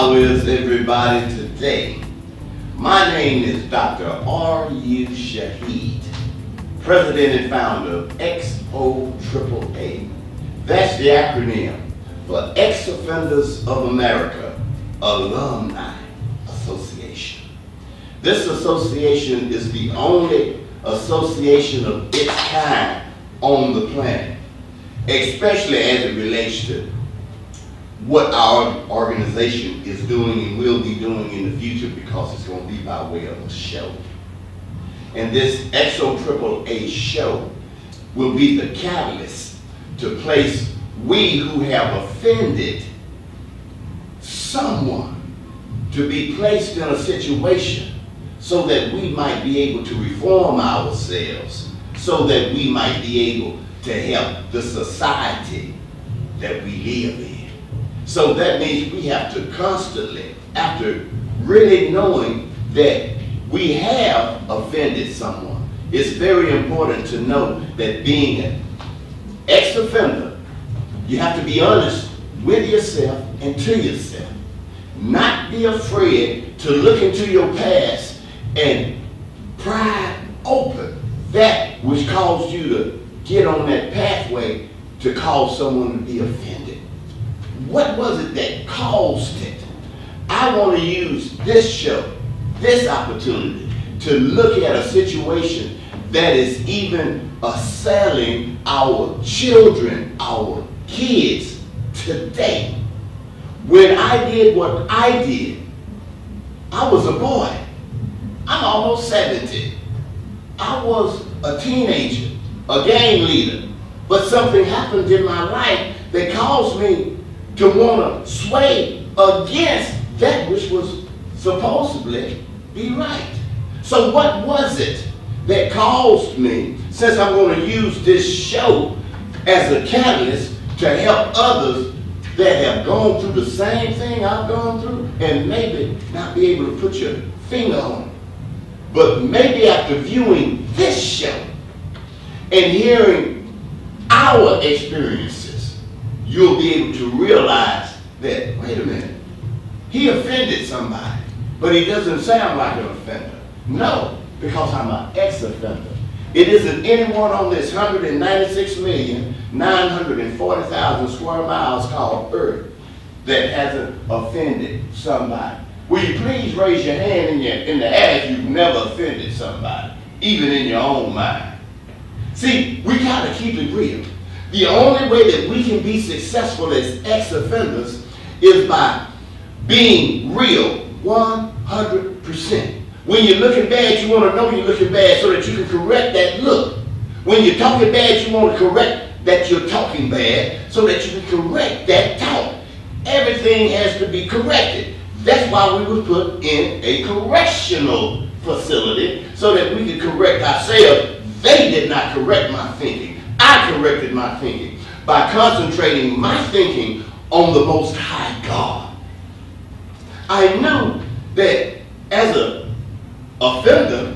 How is everybody today? My name is Dr. R.U. Shaheed, President and founder of XOAAA. That's the acronym for Ex-Offenders of America Alumni Association. This association is the only association of its kind on the planet, especially as it relates to what our organization is doing and will be doing in the future, because it's going to be by way of a show. And this XOAAA show will be the catalyst to place we who have offended someone to be placed in a situation so that we might be able to reform ourselves, so that we might be able to help the society that we live in. So that means we have to constantly, after really knowing that we have offended someone, it's very important to know that being an ex-offender, you have to be honest with yourself and to yourself. Not be afraid to look into your past and pry open that which caused you to get on that pathway to cause someone to be offended. What was it that caused it? I want to use this show, this opportunity, to look at a situation that is even assailing our children, our kids today. When I did what I did, I was a boy. I'm almost 70. I was a teenager, a gang leader, but something happened in my life that caused me to want to sway against that which was supposedly be right. So what was it that caused me, since I'm going to use this show as a catalyst to help others that have gone through the same thing I've gone through, and maybe not be able to put your finger on it, but maybe after viewing this show and hearing our experiences, you'll be able to realize that, wait a minute, he offended somebody, but he doesn't sound like an offender. No, because I'm an ex-offender. It isn't anyone on this 196,940,000 square miles called Earth that hasn't offended somebody. Will you please raise your hand in the air if you've never offended somebody, even in your own mind? See, we gotta keep it real. The only way that we can be successful as ex-offenders is by being real 100%. When you're looking bad, you want to know you're looking bad so that you can correct that look. When you're talking bad, you want to correct that you're talking bad so that you can correct that talk. Everything has to be corrected. That's why we were put in a correctional facility, so that we could correct ourselves. They did not correct my thinking. I corrected my thinking by concentrating my thinking on the Most High God. I knew that as an offender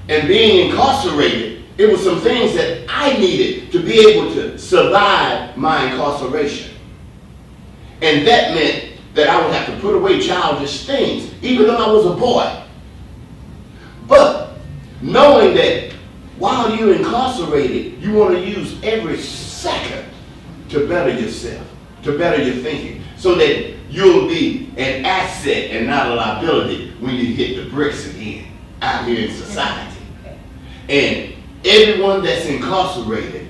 and being incarcerated, it was some things that I needed to be able to survive my incarceration. And that meant that I would have to put away childish things, even though I was a boy. But knowing that while you're incarcerated, you want to use every second to better yourself, to better your thinking, so that you'll be an asset and not a liability when you hit the bricks again out here in society. And everyone that's incarcerated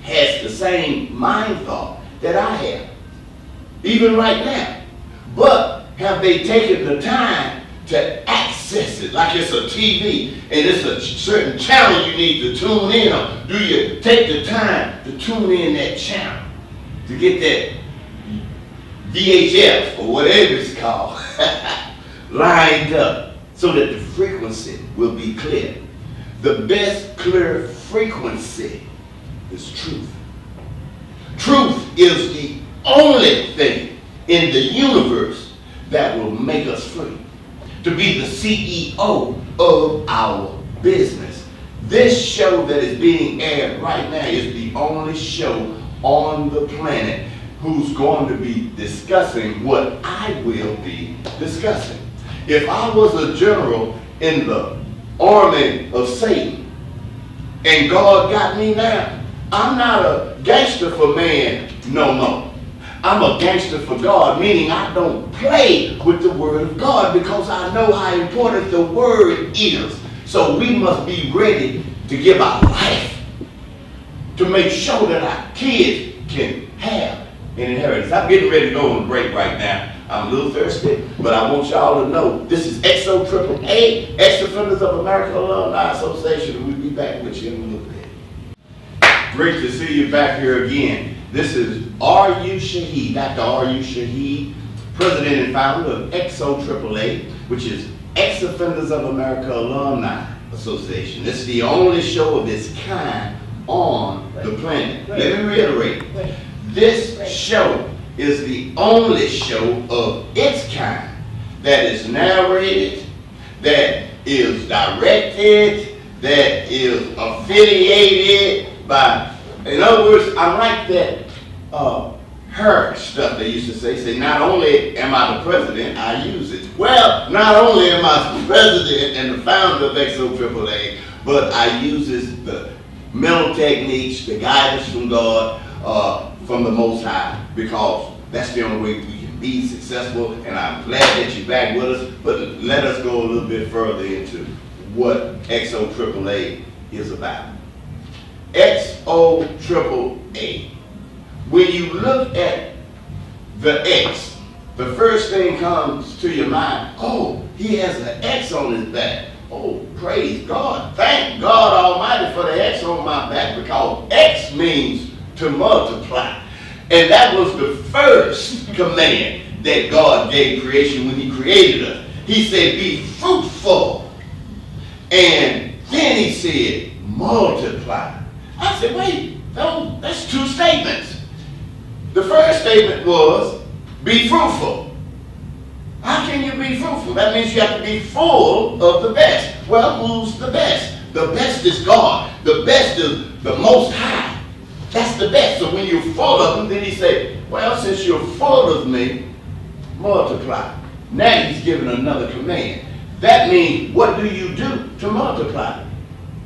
has the same mind thought that I have, even right now. But have they taken the time to access it like it's a TV and it's a certain channel you need to tune in on? Do you take the time to tune in that channel to get that VHF or whatever it's called lined up so that the frequency will be clear? The best clear frequency is truth. Truth is the only thing in the universe that will make us free, to be the CEO of our business. This show that is being aired right now is the only show on the planet who's going to be discussing what I will be discussing. If I was a general in the army of Satan and God got me now, I'm not a gangster for man no more. I'm a gangster for God, meaning I don't play with the word of God because I know how important the word is. So we must be ready to give our life to make sure that our kids can have an inheritance. I'm getting ready to go on a break right now. I'm a little thirsty, but I want y'all to know this is XOAAA, Ex-Offenders of America Alumni Association, and we'll be back with you in a little bit. Great to see you back here again. This is R.U. Shaheed, Dr. R.U. Shaheed, President and founder of XOAAA, which is Ex-Offenders of America Alumni Association. This is the only show of its kind on the planet. Let me reiterate. This show is the only show of its kind that is narrated, that is directed, that is affiliated by, in other words, I like that her stuff they used to say, not only am I the president, I use it. Well, not only am I the president and the founder of XOAAA, but I use the mental techniques, the guidance from God, from the Most High, because that's the only way we can be successful, and I'm glad that you're back with us, but let us go a little bit further into what XOAAA is about. XOAAA. When you look at the X, the first thing comes to your mind, oh, he has an X on his back. Oh, praise God. Thank God Almighty for the X on my back, because X means to multiply. And that was the first command that God gave creation when he created us. He said, be fruitful. And then he said, multiply. I said, wait, no, that's two statements. The first statement was, be fruitful. How can you be fruitful? That means you have to be full of the best. Well, who's the best? The best is God. The best is the Most High. That's the best. So when you're full of him, then he said, well, since you're full of me, multiply. Now he's given another command. That means, what do you do to multiply?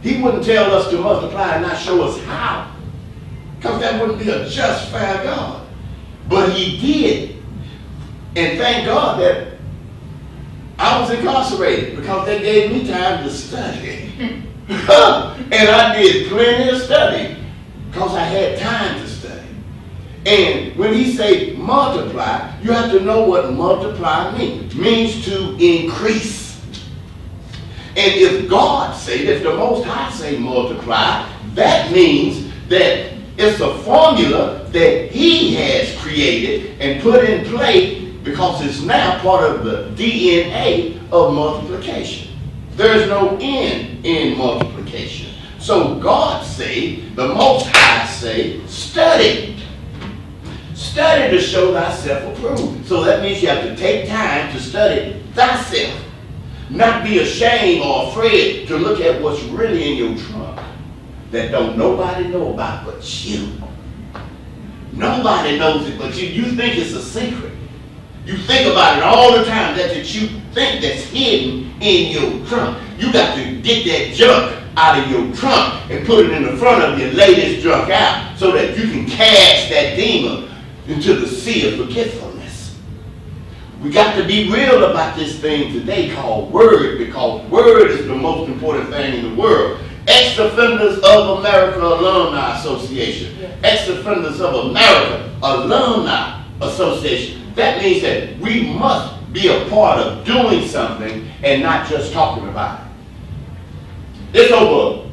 He wouldn't tell us to multiply and not show us how, because that wouldn't be a just, fair God. But he did. And thank God that I was incarcerated, because they gave me time to study. And I did plenty of studying, because I had time to study. And when he say multiply, you have to know what multiply means. It means to increase. And if God say, if the Most High say multiply, that means that it's a formula that he has created and put in play, because it's now part of the DNA of multiplication. There's no end in multiplication. So God say, the Most High say, study. Study to show thyself approved. So that means you have to take time to study thyself. Not be ashamed or afraid to look at what's really in your trunk that don't nobody know about but you. Nobody knows it but you. You think it's a secret. You think about it all the time, that you think that's hidden in your trunk. You got to get that junk out of your trunk and put it in the front of you and lay this junk out so that you can cast that demon into the sea of forgetfulness. We got to be real about this thing today called word, because word is the most important thing in the world. Ex-Offenders of America Alumni Association. Ex-Offenders of America Alumni Association. That means that we must be a part of doing something and not just talking about it. There's over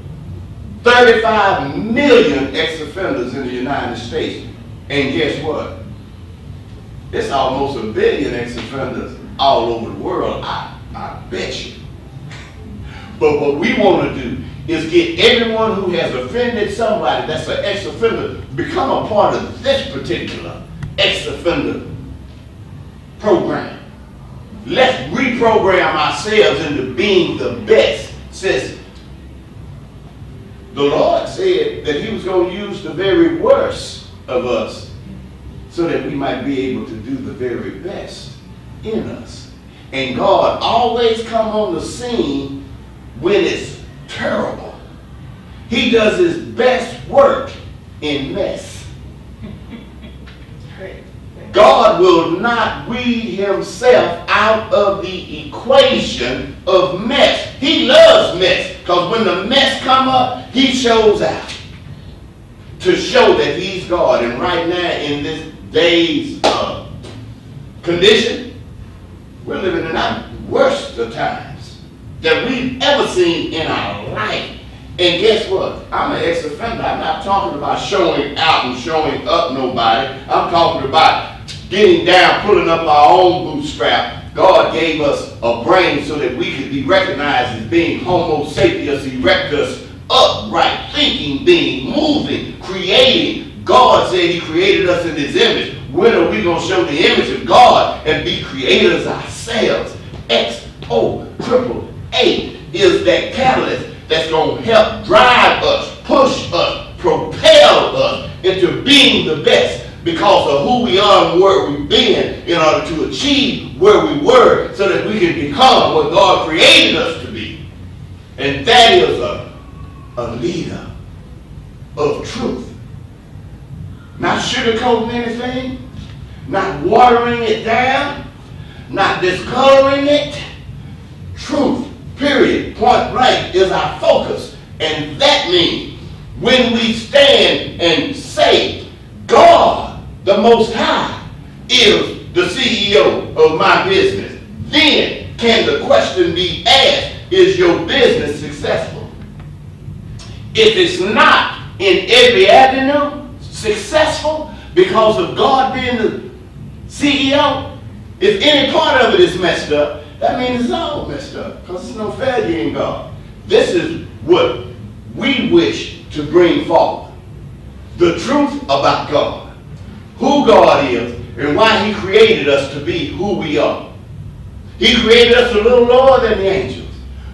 35 million ex-offenders in the United States. And guess what? It's almost 1 billion ex-offenders all over the world, I bet you. But what we want to do is get everyone who has offended somebody that's an ex-offender become a part of this particular ex-offender program. Let's reprogram ourselves into being the best. Since the Lord said that he was going to use the very worst of us so that we might be able to do the very best in us. And God always come on the scene when it's terrible. He does his best work in mess. God will not weed himself out of the equation of mess. He loves mess, because when the mess come up, he shows out to show that he's God. And right now, in this day's condition, we're living in our worst of times that we've ever seen in our life. And guess what? I'm an ex-offender. I'm not talking about showing out and showing up nobody. I'm talking about getting down, pulling up our own bootstrap. God gave us a brain so that we could be recognized as being Homo sapiens erectus, upright, thinking being, moving, creating. God said he created us in his image. When are we going to show the image of God and be creators ourselves? XOAAA is that catalyst that's going to help drive us, push us, propel us into being the best because of who we are and where we've been in order to achieve where we were so that we can become what God created us to be. And that is a leader of truth. Not sugarcoating anything, not watering it down, not discoloring it. Truth, period, point blank, is our focus. And that means when we stand and say, God, the Most High, is the CEO of my business, then can the question be asked, is your business successful? If it's not in every avenue successful because of God being the CEO, if any part of it is messed up, that means it's all messed up because there's no failure in God. This is what we wish to bring forward. The truth about God, who God is, and why he created us to be who we are. He created us a little lower than the angels.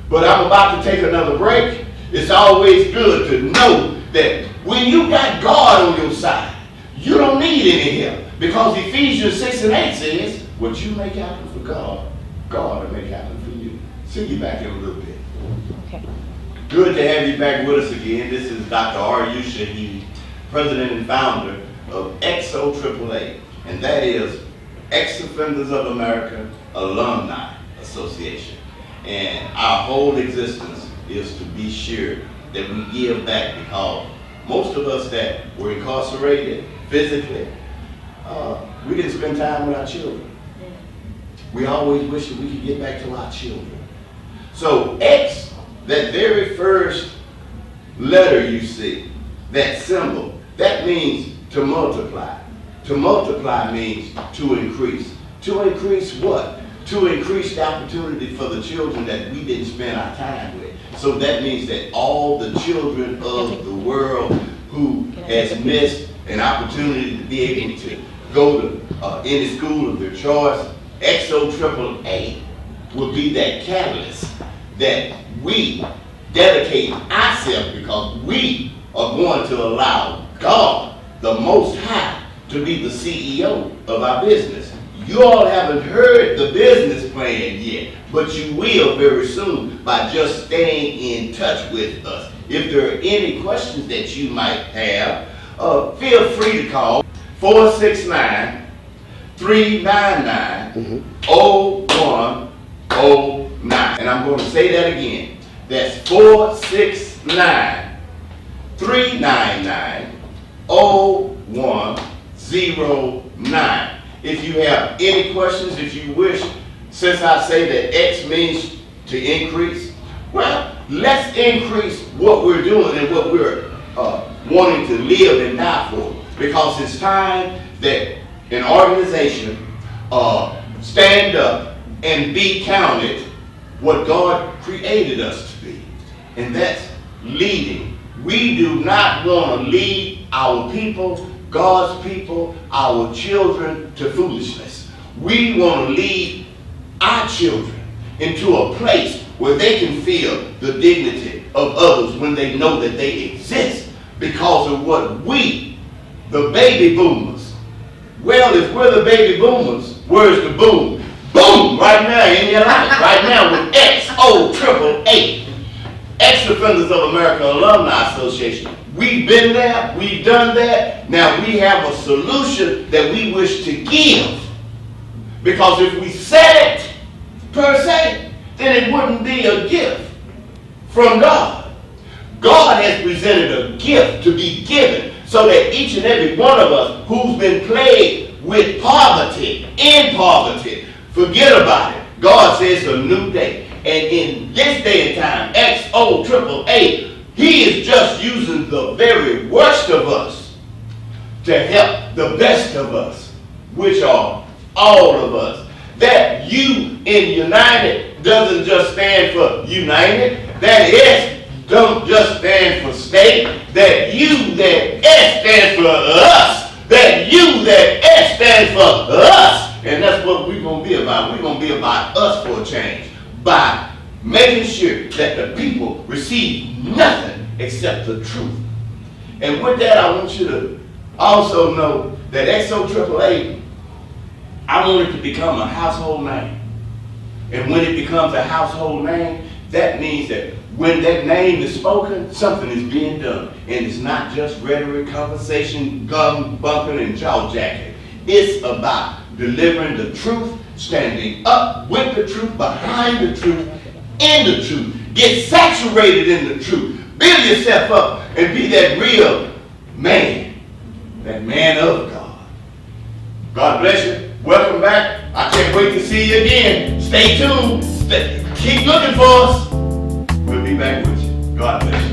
But I'm about to take another break. It's always good to know that when you got God on your side, you don't need any help. Because Ephesians 6 and 8 says, what you make happen for God, God will make happen for you. See you back in a little bit. Okay. Good to have you back with us again. This is Dr. R.U. Shaheed, President and Founder of XOAAA, and that is Ex-Offenders of America Alumni Association. And our whole existence is to be sure that we give back, because most of us that were incarcerated physically, we didn't spend time with our children. We always wish that we could get back to our children. So X, that very first letter you see, that symbol, that means to multiply. To multiply means to increase. To increase what? To increase the opportunity for the children that we didn't spend our time with. So that means that all the children of the world who has missed an opportunity to be able to go to any school of their choice, XOAAA will be that catalyst that we dedicate ourselves, because we are going to allow God, the Most High, to be the CEO of our business. You all haven't heard the business plan yet, but you will very soon by just staying in touch with us. If there are any questions that you might have, feel free to call 469-399-0109. And I'm going to say that again. That's 469-399-0109. If you have any questions, if you wish, since I say that X means to increase, well, let's increase what we're doing and what we're wanting to live and die for. Because it's time that an organization stand up and be counted what God created us to be. And that's leading. We do not want to lead our people, God's people, our children, to foolishness. We want to lead our children into a place where they can feel the dignity of others when they know that they exist because of what we, the baby boomers, Well, if we're the baby boomers, where's the boom? Boom! Right now in your life. Right now with XOAAA. Ex-Offenders of America Alumni Association. We've been there, we've done that. Now we have a solution that we wish to give. Because if we said it, per se, then it wouldn't be a gift from God. God has presented a gift to be given so that each and every one of us who's been plagued with poverty, in poverty, forget about it. God says a new day. And in this day and time, XOAAA, he is just using the very worst of us to help the best of us, which are all of us. That U in United doesn't just stand for united. That S don't just stand for state. That U, that S stands for us. That U, that S stands for us. And that's what we're going to be about. We're going to be about us for a change. By making sure that the people receive nothing except the truth. And with that, I want you to also know that XOAAA, I want it to become a household name. And when it becomes a household name, that means that when that name is spoken, something is being done. And it's not just rhetoric, conversation, gum bumping, and jaw jacking. It's about delivering the truth, standing up with the truth, behind the truth, in the truth. Get saturated in the truth. Build yourself up and be that real man, that man of God. God bless you. Welcome back. I can't wait to see you again. Stay tuned. Keep looking for us. We'll be back with you. God bless you.